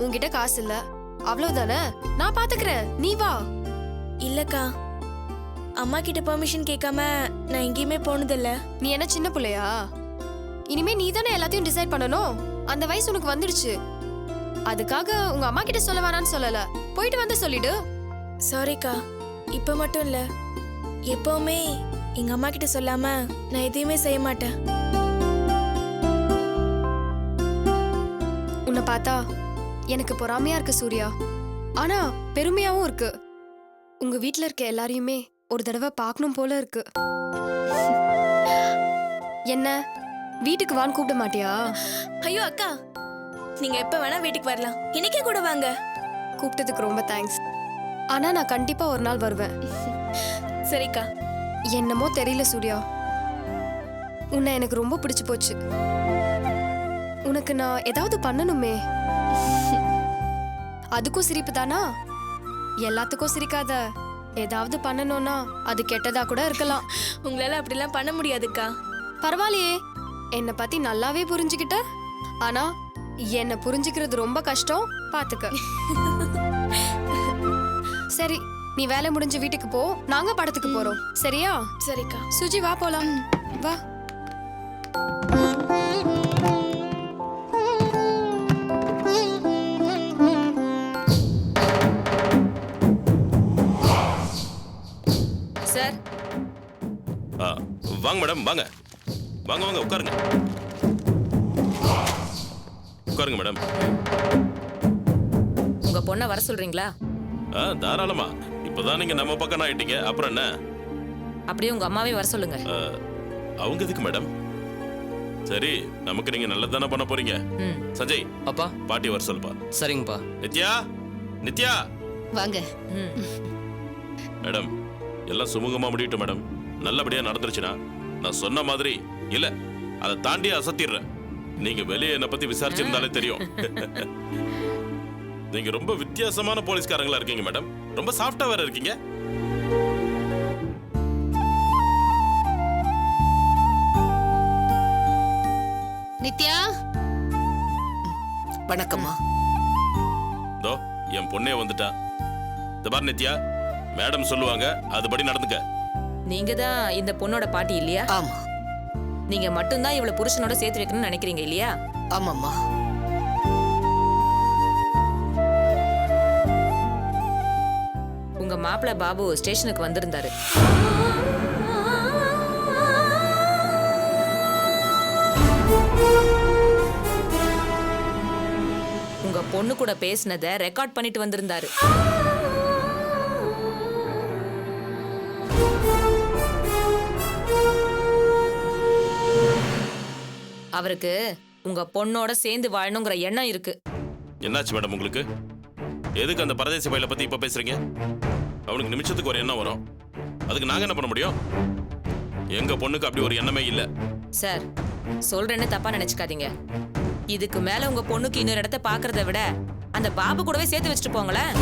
உன்கிட்ட காசு இல்ல, அவ்வளவுதானே. நான் பாத்துக்கிறேன், நீ வா. இல்லக்கா, அம்மா கிட்ட பெர்மிஷன் கேட்காம நான் எங்கேயுமே போனதில்ல. நீ என்ன சின்ன பிள்ளையா? இனிமே நீ தானே எல்லாத்தையும் டிசைட் பண்ணணும். அந்த வயசு உனக்கு வந்துடுச்சு. அதுக்காக உங்க அம்மா கிட்ட சொல்ல வேணான்னு சொல்லல, போயிட்டு வந்து சொல்லிடு. சாரிக்கா, இப்ப மட்டும் இல்ல, எப்பவுமே எங்க அம்மா கிட்ட சொல்லாம நான் எதையுமே செய்ய மாட்டேன். உன்னை பார்த்தா எனக்கு பொறாமையா இருக்கு சூர்யா, ஆனா பெருமையாவும் இருக்கு. உங்க வீட்ல இருக்க எல்லாரையுமே ஒரு தடவை பார்க்கணும் போல இருக்கு. என்ன வீட்டுக்கு வான்னு கூப்பிட மாட்டியா? ஐயோ அக்கா, நீங்க எப்ப வேணா வீட்டுக்கு வரலாம், இன்னைக்கே கூட வாங்க. கூப்பிட்டதுக்கு ரொம்ப தேங்க்ஸ். ஆனா நான் கண்டிப்பா ஒரு நாள் வருவேன். சரிக்கா. என்னமோ தெரியல சூர்யா, உன்னை எனக்கு ரொம்ப பிடிச்சு போச்சு. உனக்கு நான் ஏதாவது பண்ணணுமே. அதுக்கும் சிரிப்பு தானா? எல்லாத்துக்கும் சிரிக்காத. ஏதாவது பண்ணணும்னா அது கெட்டதா கூட இருக்கலாம். உங்களால அப்படிலாம் பண்ண முடியாதுக்கா. பரவாயில்லையே, என்னை பத்தி நல்லாவே புரிஞ்சுக்கிட்ட. ஆனா என்ன புரிஞ்சுக்கிறது ரொம்ப கஷ்டம், பாத்துக்க. சரி, நீ வேலை முடிஞ்சு வீட்டுக்கு போ, நாங்க படத்துக்கு போறோம். சரியா? சரிக்கா. சுஜி வா போலாம். வா. சார், வாங்க மேடம், வாங்க வாங்க வாங்க, உட்காருங்க உட்காருங்க மேடம். உங்க பொண்ணை வர சொல்றீங்களா? தாராளமா. இப்பதான் நீங்க நம்ம பக்கம் ஆயிட்டீங்க, அப்புறம் என்ன? அப்படியே உங்க அம்மாவே வர சொல்லுங்க. அவங்க எதுக்கு மேடம்? சரி, நமக்கு நீங்க நல்லதானே பண்ண போறீங்க. சஞ்சய், அப்பா பாட்டி வர சொல்லுப்பா. சரிங்கப்பா. நித்யா, நித்யா வாங்க. மேடம், எல்லாம் சுமூகமா முடியட்டும் மேடம். நல்லபடியா நடந்துருச்சுன்னா நான் சொன்ன மாதிரி இல்ல, அதை தாண்டி அசத்திடுறேன். நீங்க வெளியே என்ன பத்தி விசாரிச்சிருந்தாலே தெரியும். நீங்க ரொம்ப வித்தியாசமான போலீஸ்காரங்களா இருக்கீங்க மேடம். ரொம்ப சாஃப்டா வேற இருக்கீங்க. நித்யா, வணக்கம்மா. தோ என் பொண்ணே வந்துட்டா. இந்த பாரு நித்யா, மேடம் சொல்லுவாங்க, அதுபடி நடந்துக்க. நீங்க தான் இந்த பொண்ணோட பாட்டி இல்லையா? ஆமா. நீங்க மட்டும்தான் இவளை புருஷனோட சேர்த்து வைக்கணும்னு நினைக்கிறீங்க இல்லையா? ஆமாம்மா. உங்க மாப்பிள்ள பாபு ஸ்டேஷனுக்கு வந்திருந்தாரு. உங்க பொண்ணு கூட பேசினதை ரெக்கார்ட் பண்ணிட்டு வந்திருந்தாரு. அவருக்கு உங்க பொண்ணோட சேர்ந்து வாழணுங்கிற எண்ணம் இருக்கு. என்னாச்சு மேடம் உங்களுக்கு? எதுக்கு அந்த பரதேசி பையலை பத்தி இப்ப பேசுறீங்க? அவனுக்கு நிமிஷத்துக்கு ஒரு எண்ணம் வரும், அதுக்கு நாங்க என்ன பண்ண முடியும்? எங்க பொண்ணுக்கு அப்படி ஒரு எண்ணமே இல்ல. சார், சொல்றேன்னு தப்பா நினைச்சுக்காதீங்க. இதுக்கு மேல உங்க பொண்ணுக்கு இன்னொரு இடத்த பாக்குறத விட அந்த பாபு கூடவே சேர்த்து வச்சுட்டு போங்களேன்.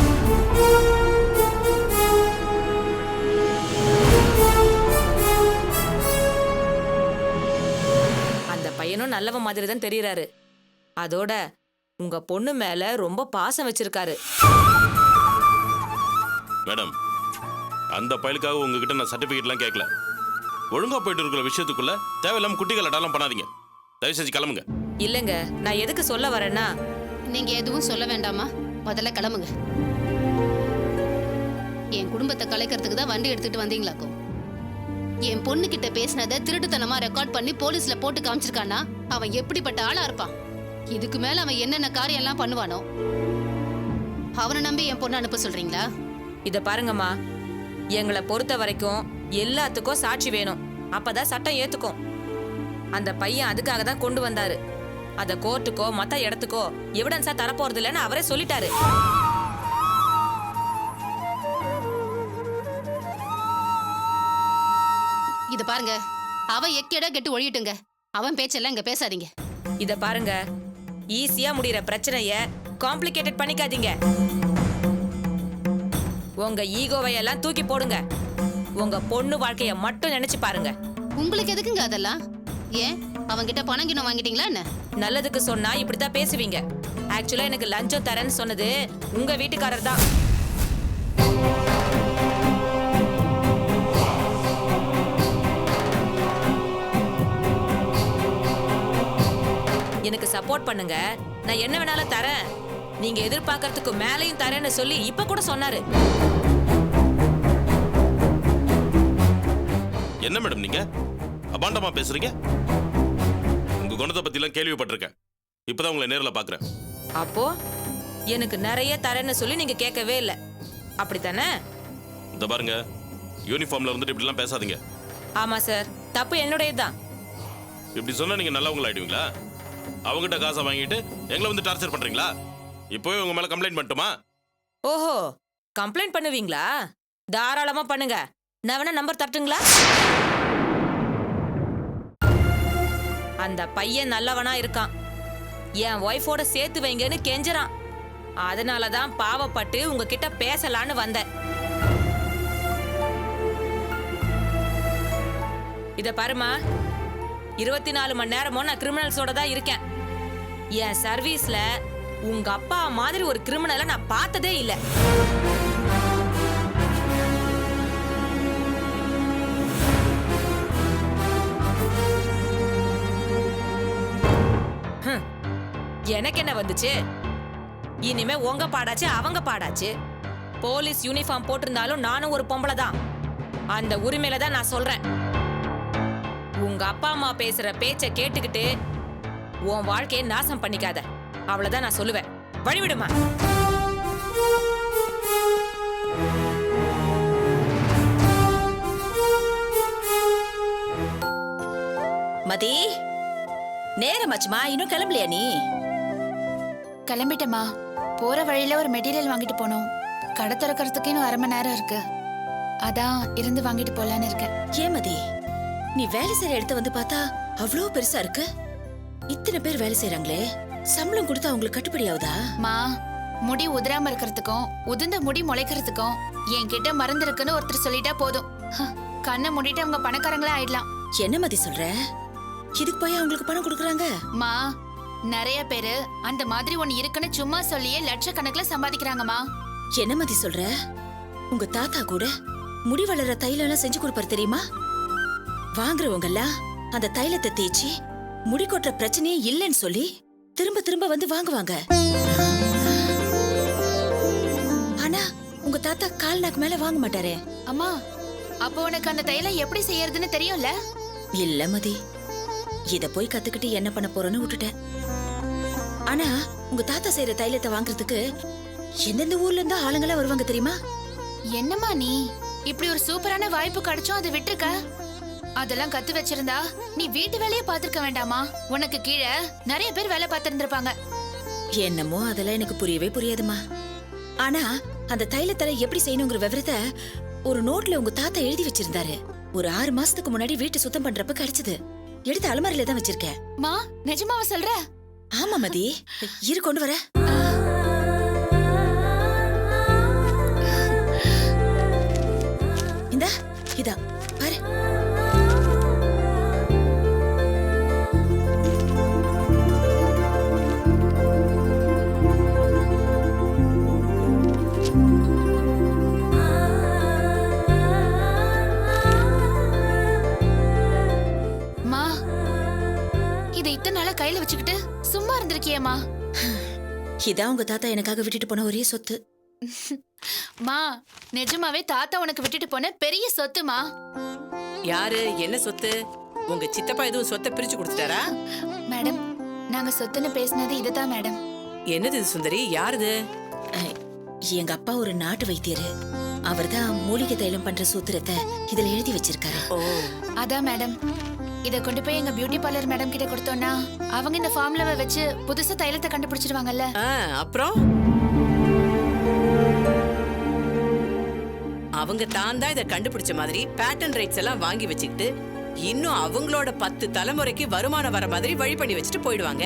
அந்த பையனும் நல்லவன் மாதிரி தான் தெரியறாரு. அதோட உங்க பொண்ணு மேல ரொம்ப பாசம் வச்சிருக்காரு. மேடம், அந்த பயலுக்காக உங்ககிட்ட நான் சர்டிபிகேட்லாம் கேட்கல. ஒழுங்கா போயிட்டு இருக்கிற விஷயத்துக்குள்ள தேவையில்லாம குட்டிகள் அடாலாம் பண்ணாதீங்க. தயவு செஞ்சு கிளம்புங்க. இல்லங்க, நான் எதுக்கு சொல்ல வரேன்னா, நீங்க எதுவும் சொல்ல வேண்டாமா, முதல்ல கிளம்புங்க. என் குடும்பத்தை கலைக்கிறதுக்கு தான் வண்டி எடுத்துட்டு வந்தீங்களாக்கும். என் பொண்ணு கிட்ட பேசினதை திருட்டுத்தனமா ரெக்கார்ட் பண்ணி போலீஸ்ல போட்டு காமிச்சிருக்கானா அவன் எப்படிப்பட்ட ஆளா இருப்பான்? இதுக்கு மேல அவன் என்னென்ன காரியம் எல்லாம் பண்ணுவானோ. அவனை நம்பி என் பொண்ணு அனுப்ப சொல்றீங்களா? இத பாருங்கம்மா, எங்களை பொறுத்த வரைக்கும் எல்லாத்துக்கும் சாட்சி வேணும், அப்பதான் சட்டம் ஏத்துக்கும். அந்த பையன் அதுக்காக தான் கொண்டு வந்தாரு. அத கோர்ட்டுக்கோ மத்த இடத்துக்கோ எவிடன்ஸா தரப்போறது இல்லைன்னு அவரே சொல்லிட்டாரு. இத பாருங்க, அவன் எக்கேடா கெட்டு ஒழியட்டுங்க. அவன் பேச்செல்லாம் இங்க பேசாதீங்க. இத பாருங்க, ஈஸியா முடியற பிரச்சனைய காம்ப்ளிகேட்டட் பண்ணிக்காதீங்க. உங்க ஈகோவை எல்லாம் தூக்கி போடுங்க. உங்க பொண்ணு வாழ்க்கைய மட்டும் நினைச்சு பாருங்க. உங்களுக்கு எதுக்குங்க அதெல்லாம்? ஏன் அவன்கிட்ட பணம் கிணம் வாங்கிட்டீங்களா என்ன? நல்லதுக்கு சொன்னா இப்படித்தான் பேசுவீங்க. ஆக்சுவலா எனக்கு லஞ்சம் தரேன்னு சொன்னது உங்க வீட்டுக்காரர் தான். எனக்கு சப்போர்ட் பண்ணுங்க, நான் என்ன வேணாலும் தரேன், நீங்க எதிர்பார்க்கறதுக்கு மேலையும் தரேன்னு சொல்லி இப்ப கூட சொன்னாரு. என்ன மேடம் நீங்க அபாண்டமா பேசுறீங்க? உங்க குணத்தை பத்தி எல்லாம் கேள்விப்பட்டிருக்கேன், இப்பதான் உங்களை நேர்ல பாக்குறேன். அப்போ எனக்கு நிறைய தரேன்னு சொல்லி நீங்க கேட்கவே இல்லை, அப்படித்தானே? இந்த பாருங்க, யூனிஃபார்ம்ல இருந்துட்டு இப்படி எல்லாம் பேசாதீங்க. ஆமா சார், தப்பு என்னுடையதுதான். இப்படி சொன்னா நீங்க நல்லவங்கள ஆயிடுவீங்களா? அவங்ககிட்ட காசை வாங்கிட்டு எங்களை வந்து டார்ச்சர் பண்றீங்களா? இப்போவே உங்க மேல கம்ப்ளைண்ட் பண்ணட்டுமா? ஓஹோ, கம்ப்ளைண்ட் பண்ணுவீங்களா? தாராளமா பண்ணுங்க. நான் வேணா நம்பர் தட்டுங்களா? அந்த பையன் நல்லவனா இருக்கான், என் ஒய்ஃபோட சேர்த்து வைங்கன்னு கெஞ்சறான். அதனாலதான் பாவப்பட்டு உங்ககிட்ட பேசலான்னு வந்தேன். இத பாருமா, 24 மணி நேரமும் நான் கிரிமினல்ஸோட தான் இருக்கேன். என் சர்வீஸ்ல உங்க அப்பா மாதிரி ஒரு கிரிமினலை நான் பார்த்ததே இல்லை. எனக்கு என்ன வந்துச்சு? இனிமே உங்க பாடாச்சு அவங்க பாடாச்சு. போலீஸ் யூனிஃபார்ம் போட்டிருந்தாலும் நானும் ஒரு பொம்பளை தான். அந்த உரிமையில தான் நான் சொல்றேன். உங்க அப்பா அம்மா பேசுற பேச்ச கேட்டுக்கிட்டு உன் வாழ்க்கையை நாசம் பண்ணிக்காத, அவ்வளவுதான் நான் சொல்லுவேன். வழிவிடுமா? மதி, நேரமாச்சுமா, இன்னும் கிளம்பலையா நீ? கிளம்பிட்டேம்மா. போற வழியில ஒரு மெட்டீரியல் வாங்கிட்டு போனோம். கடை திறக்கிறதுக்கு இன்னும் 1/2 மணி நேரம் இருக்கு. அதான் இருந்து வாங்கிட்டு போலான்னு இருக்கேன். ஏன் மதி, நீ வேலை செய்யற இடத்த வந்து பார்த்தா அவ்வளோ பெருசா இருக்கு. இத்தனை பேர் வேலை செய்யறாங்களே, சம்பளம் கொடுத்தா அவங்களுக்கு கட்டுப்படி ஆகுதா? மா, முடி உதிராம இருக்கிறதுக்கும் உதிர்ந்த முடி முளைக்கிறதுக்கும் என்கிட்ட மருந்து இருக்குன்னு ஒருத்தர் சொல்லிட்டா போதும். கண்ணை மூடிட்டு அவங்க பணக்காரங்களா ஆயிடலாம். என்ன மதி சொல்ற? இதுக்கு போய் அவங்களுக்கு பணம் கொடுக்கறாங்க? மா, நிறைய பேரு அந்த மாதிரி ஒண்ணு இருக்குன்னு சும்மா சொல்லியே லட்சக்கணக்கில் சம்பாதிக்கிறாங்கம்மா. என்ன மதி சொல்ற? உங்க தாத்தா கூட முடி வளர தைலம் எல்லாம் செஞ்சு கொடுப்பாரு தெரியுமா? வாங்குறவங்க எல்லாம் அந்த தைலத்தை தேய்ச்சி முடி கொட்டுற பிரச்சனையே இல்லைன்னு சொல்லி திரும்ப திரும்ப வந்து வாங்குவாங்க. ஆனா உங்க தாத்தா கால் நாக்கு மேல வாங்க மாட்டாரே. அம்மா, அப்போ உனக்கு அந்த தைலம் எப்படி செய்யறதுன்னு தெரியும்ல? இல்ல மதி, இத போய் கத்துக்கிட்டு என்ன பண்ண போறேன்னு விட்டுட்டேன். ஆனா உங்க தாத்தா செய்யற தைலத்தை வாங்குறதுக்கு எந்தெந்த ஊர்ல இருந்தா ஆளுங்களா வருவாங்க தெரியுமா? என்னம்மா நீ இப்படி ஒரு சூப்பரான வாய்ப்பு கிடைச்சும் அதை விட்டுருக்க? அதெல்லாம் கத்து வச்சிருந்தா நீ வீட்டு வேலையை பார்த்திருக்க வேண்டாமா? உனக்கு கீழே நிறைய பேர் வேலை பார்த்திருந்திருப்பாங்க. என்னமோ அதெல்லாம் எனக்கு புரியவே புரியாதுமா. ஆனா அந்த தைலத்தை எப்படி செய்யணுங்கிற விவரத்தை ஒரு நோட்ல உங்க தாத்தா எழுதி வச்சிருந்தாரு. ஒரு 6 மாசத்துக்கு முன்னாடி வீட்டை சுத்தம் பண்றப்ப கிடைச்சது. எடுத்து அலமாரியில தான் வச்சிருக்கேன். மா, நிஜமாவா சொல்ற? ஆமா மதி, இரு கொண்டு வர. இந்த இதா பாரு. மா, இதை இத்தனை நாளா கையில வச்சுக்கிட்டு சும்மா இருந்திருக்கியேம்மா. இதான் உங்க தாத்தா எனக்காக விட்டுட்டு போன ஒரே சொத்து. மா, நிஜமாவே தாத்தா உனக்கு விட்டுட்டு போன பெரிய சொத்துமா. யாரு? என்ன சொத்து? உங்க சித்தப்பா எதுவும் சொத்தை பிரிச்சு கொடுத்துட்டாரா? மேடம், நாங்க சொத்துன்னு பேசினது இதுதான் மேடம். என்னது இது சுந்தரி? யாருது? எங்க அப்பா ஒரு நாட்டு வைத்தியரு. அவர்தான் மூலிகை தைலம் பண்ற சூத்திரத்தை இதுல எழுதி வச்சிருக்காரு. ஓ, அதான் மேடம். இத கொண்டு போய் எங்க பியூட்டி பார்லர் மேடம் கிட்ட கொடுத்தோம்னா அவங்க இந்த ஃபார்முலாவை வச்சு புதுசா தைலத்தை கண்டுபிடிச்சிருவாங்கல்ல. அப்புறம் அவங்க தான் இதை கண்டுபிடிச்ச மாதிரி பேட்டன் ரைட்ஸ் எல்லாம் வாங்கி வச்சுக்கிட்டு இன்னும் அவங்களோட 10 தலைமுறைக்கு வருமானம் வர மாதிரி வழி பண்ணி வச்சுட்டு போயிடுவாங்க.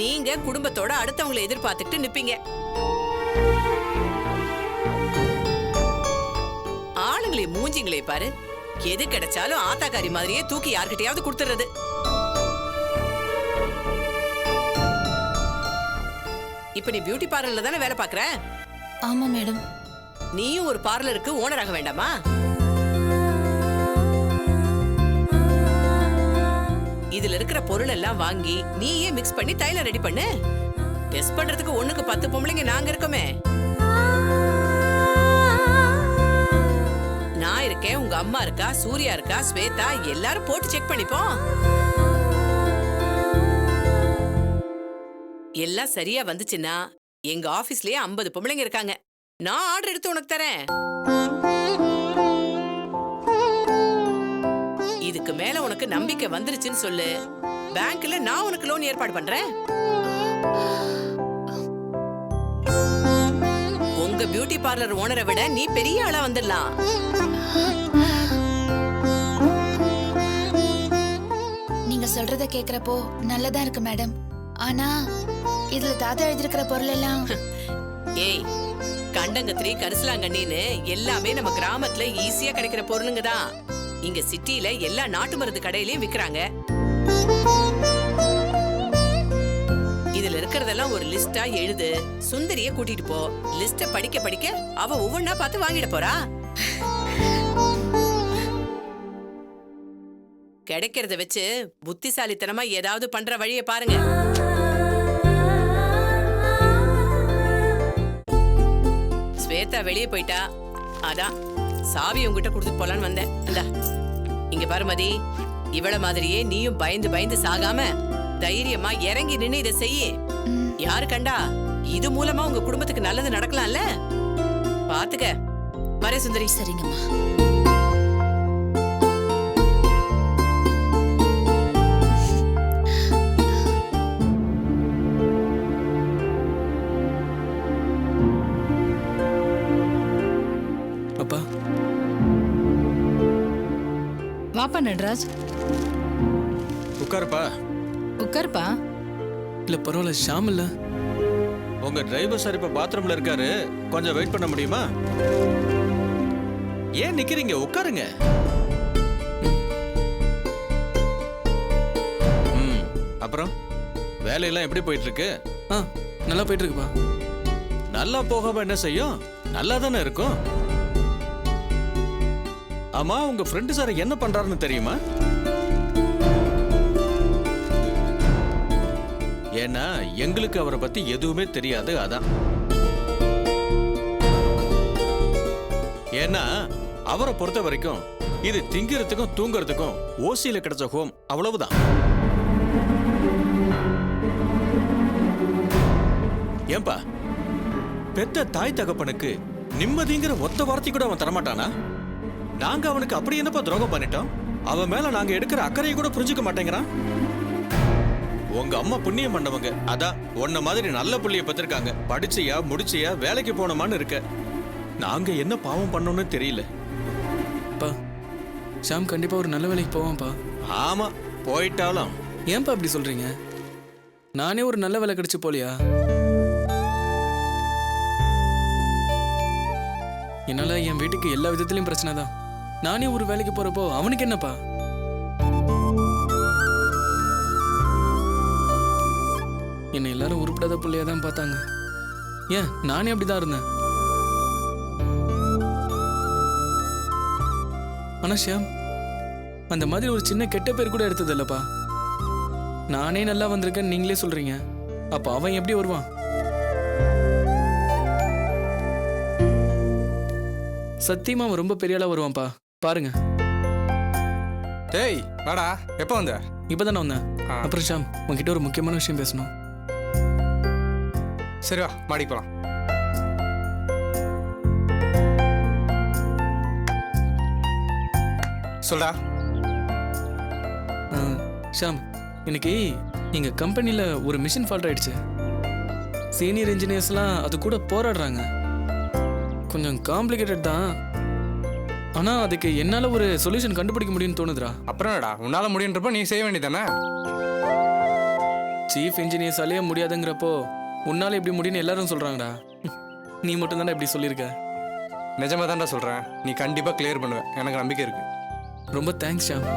நீங்க குடும்பத்தோட அடுத்தவங்களை எதிர்பார்த்துட்டு நிப்பீங்க. ஆளுங்களே மூஞ்சிங்களே பாரு, எது கிடைச்சாலும் ஆத்தாக்காரி மாதிரியே தூக்கி யார்கிட்டயாவது கொடுத்துறது. இப்ப நீ பியூட்டி பார்லர்ல தானே வேலை பாக்குற? ஆமா மேடம். நீயும் ஒரு பார்லருக்கு ஓனர் ஆக வேண்டாமா? இதுல இருக்கிற பொருள் எல்லாம் வாங்கி நீயே மிக்ஸ் பண்ணி தைலம் ரெடி பண்ணு. டெஸ்ட் பண்றதுக்கு 1க்கு 10 பொம்பளைங்க நாங்க இருக்கோமே. நான் இருக்கேன், உங்க அம்மா இருக்கா, சூர்யா இருக்கா, ஸ்வேதா, எல்லாரும் போட்டு செக் பண்ணிப்போம். எல்லாம் சரியா வந்துச்சுன்னா எங்க ஆபீஸ்லயே 50 பொம்பளைங்க இருக்காங்க. நான் ஆர்டர் எடுத்து உனக்கு தரேன். இதுக்கு மேல உனக்கு நம்பிக்கை வந்துருச்சுன்னு சொல்லு. பேங்க்ல நான் உனக்கு லோன் ஏற்பாடு பண்றேன். உங்க பியூட்டி பார்லர் ஓனரை விட நீ பெரிய ஆளா வந்துடலாம். நீங்க சொல்றத கேக்குறப்போ நல்லதா இருக்கு மேடம். ஆனா இதுல தாத்தா எழுதிருக்கிற பொருள் எல்லாம் ஏய், கண்டங்கத்திரி, கரிசலாங்கண்ணின்னு எல்லாமே நம்ம கிராமத்துல ஈஸியா கிடைக்கிற பொருளுங்க தான். இங்க சிட்டில எல்லா நாட்டு மருந்து கடையிலயும் விக்கிறாங்க. இதுல இருக்கிறதெல்லாம் ஒரு லிஸ்டா எழுது. சுந்தரிய கூட்டிட்டு போ. லிஸ்ட படிக்க படிக்க அவ ஒவ்வொன்னா பார்த்து வாங்கிட போறா. கிடைக்கிறத வச்சு புத்திசாலித்தனமா ஏதாவது பண்ற வழியை பாருங்க. ஸ்வேதா வெளியே போயிட்டா, அதான் சாவி உங்ககிட்ட கொடுத்துட்டு போலான்னு வந்தேன். இந்தா இங்க பாருமதி, இவள மாதிரியே நீயும் பயந்து பயந்து சாகாம தைரியமா இறங்கி நின்னு இதை செய்ய. யாரு கண்டா இது மூலமா உங்க குடும்பத்துக்கு நல்லது நடக்கலாம்ல. பாத்துக்க. வரே சுந்தரி. சரிங்கம்மா. அப்பா வாப்பா நடராஜ், உட்காருப்பா. உட்காருப்பா. இல்ல பரவாயில்ல, ஷாம் இல்ல. உங்க டிரைவர் சார் இப்ப பாத்ரூம்ல இருக்காரு, கொஞ்சம் வெயிட் பண்ண முடியுமா? ஏன் நிக்கிறீங்க, உட்காருங்க. அப்புறம் வேலையெல்லாம் எப்படி போயிட்டு இருக்கு? நல்லா போயிட்டு இருக்குப்பா. நல்லா போகாம என்ன செய்யும்? நல்லா தானே இருக்கும். ஆமா, உங்க ஃப்ரெண்டு சார் என்ன பண்றாருன்னு தெரியுமா? ஏன்னா எங்களுக்கு அவரை பத்தி எதுவுமே தெரியாது, அதான். ஏன்னா அவரை பொறுத்த வரைக்கும் இது திங்கிறதுக்கும் தூங்குறதுக்கும் ஓசியில கிடைச்ச ஹோம், அவ்வளவுதான். ஏன்பா, பெத்த தாய் தகப்பனுக்கு நிம்மதிங்கிற ஒத்த வார்த்தை கூட அவன் தரமாட்டானா? நாங்க அவனுக்கு அப்படி என்னப்பா துரோகம் பண்ணிட்டோம்? அவன் மேல நாங்க எடுக்கிற அக்கறையை கூட புரிஞ்சுக்க மாட்டேங்கிறான். உங்க அம்மா புண்ணியம் பண்ணவங்க, அதான் உன்ன மாதிரி நல்ல புள்ளிய பத்திருக்காங்க. படிச்சியா, முடிச்சியா, வேலைக்கு போனோமான்னு இருக்க. நாங்க என்ன பாவம் பண்ணோம்னு தெரியல. ஷாம் கண்டிப்பா ஒரு நல்ல வேலைக்கு போவான்ப்பா. ஆமா, போயிட்டாலும். ஏன்பா அப்படி சொல்றீங்க? நானே ஒரு நல்ல வேலை கிடைச்சு போலியா? என்னால என் வீட்டுக்கு எல்லா விதத்திலயும் பிரச்சனை தான். நானே ஒரு வேலைக்கு போறப்போ அவனுக்கு என்னப்பா? என்னை எல்லாரும் உருப்படாத பிள்ளையா தான் பார்த்தாங்க. ஏன் நானே அப்படிதான் இருந்தேன். ஆனா ஷியாம் அந்த மாதிரி ஒரு சின்ன கெட்ட பேர் கூட எடுத்தது இல்லப்பா. நானே நல்லா வந்திருக்கேன்னு நீங்களே சொல்றீங்க. அப்ப அவன் எப்படி வருவான்? சத்தியமா அவன் ரொம்ப பெரிய ஆளா வருவான்ப்பா, பாருங்க. டேய் வாடா, எப்போ வந்த? இப்பதானே வந்தேன். அப்புறம் ஷாம், உன்கிட்ட ஒரு முக்கியமான விஷயம் பேசணும். சரி வா, மாடிக்கு போலாம். சொல்டா. ஷாம், இன்னைக்கு எங்க கம்பெனில ஒரு மிஷின் ஃபால்ட் ஆயிடுச்சு. சீனியர் இன்ஜினியர்ஸ்லாம் அது கூட போராடுறாங்க. கொஞ்சம் காம்ப்ளிகேட்டட் தான். ஆனா அதுக்கு என்னால ஒரு சொல்யூஷன் கண்டுபிடிக்க முடியும்னு தோணுதுடா. அப்புறம் என்னடா, உன்னால முடியுன்றப்ப நீ செய்ய வேண்டியதானே? சீஃப் இன்ஜினியர்ஸாலேயே முடியாதுங்கிறப்போ உன்னால எப்படி முடியும்னு எல்லாரும் சொல்றாங்கடா. நீ மட்டும் தானே இப்படி சொல்லியிருக்க. நிஜமா தான்டா சொல்றேன், நீ கண்டிப்பா கிளியர் பண்ணுவ, எனக்கு நம்பிக்கை இருக்கு. ரொம்ப தேங்க்ஸ் ஷாம்.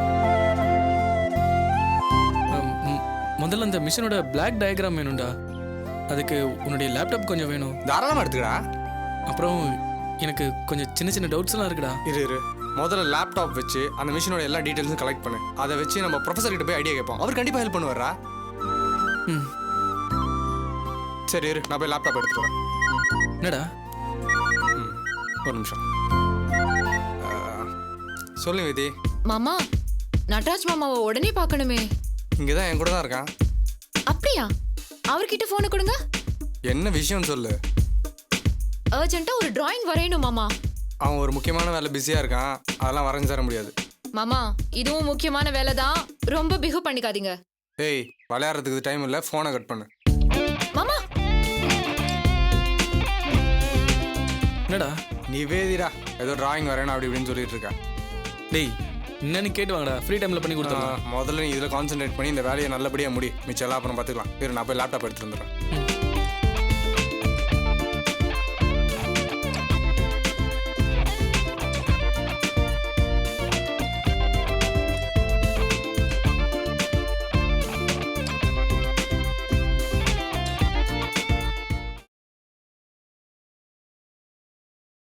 முதல்ல அந்த மிஷனோட பிளாக் டயக்ராம் வேணும்டா. அதுக்கு உன்னுடைய லேப்டாப் கொஞ்சம் வேணும். தாராளமாக எடுத்துக்கடா. அப்புறம் எனக்கு கொஞ்சம் சின்ன சின்ன டவுட்ஸ்லாம் இருக்குடா. இரு முதல்ல லேப்டாப் வச்சு அந்த மிஷினோட எல்லா டீட்டெயில்ஸும் கலெக்ட் பண்ணு. அதை வச்சு நம்ம ப்ரொஃபஸர் கிட்ட போய் ஐடியா கேட்போம். அவர் கண்டிப்பாக ஹெல்ப் பண்ணுவாரா? ம். சரி இரு, நான் போய் லேப்டாப் எடுத்துட்டு வரேன். என்னடா? ஒரு நிமிஷம். சொல்லு விதி. மாமா, நட்ராஜ் மாமாவை உடனே பார்க்கணுமே. இங்கே தான் என் கூட தான் இருக்கான். அப்படியா? அவர்கிட்ட போனை கொடுங்க. என்ன விஷயம்னு சொல்லு. அர்ஜென்ட்டா ஒரு டிராயிங் வரையணும் மாமா. அவன் ஒரு முக்கியமான வேலை பிஸியாக இருக்கான், அதெல்லாம் வரைஞ்சு தர முடியாது. மாமா, இதுவும் முக்கியமான வேலை தான், ரொம்ப பிகு பண்ணிக்காதீங்க. ஏய், விளையாடுறதுக்கு டைம் இல்லை, ஃபோனை கட் பண்ணு. மாமா, என்னடா? நிவேதிடா ஏதோ டிராயிங் வரையணும் அப்படி இப்படின்னு சொல்லிட்டு இருக்கா. டேய், என்னன்னு கேட்டு வாங்கடா, ஃப்ரீ டைமில் பண்ணி கொடுத்துடலாம். முதல்ல நீ இதில் கான்சென்ட்ரேட் பண்ணி இந்த வேலையை நல்லபடியாக முடி. மிச்சம் எல்லாம் அப்புறம் பார்த்துக்கலாம். நான் போய் லேப்டாப் எடுத்துட்டு வந்துடுறேன்.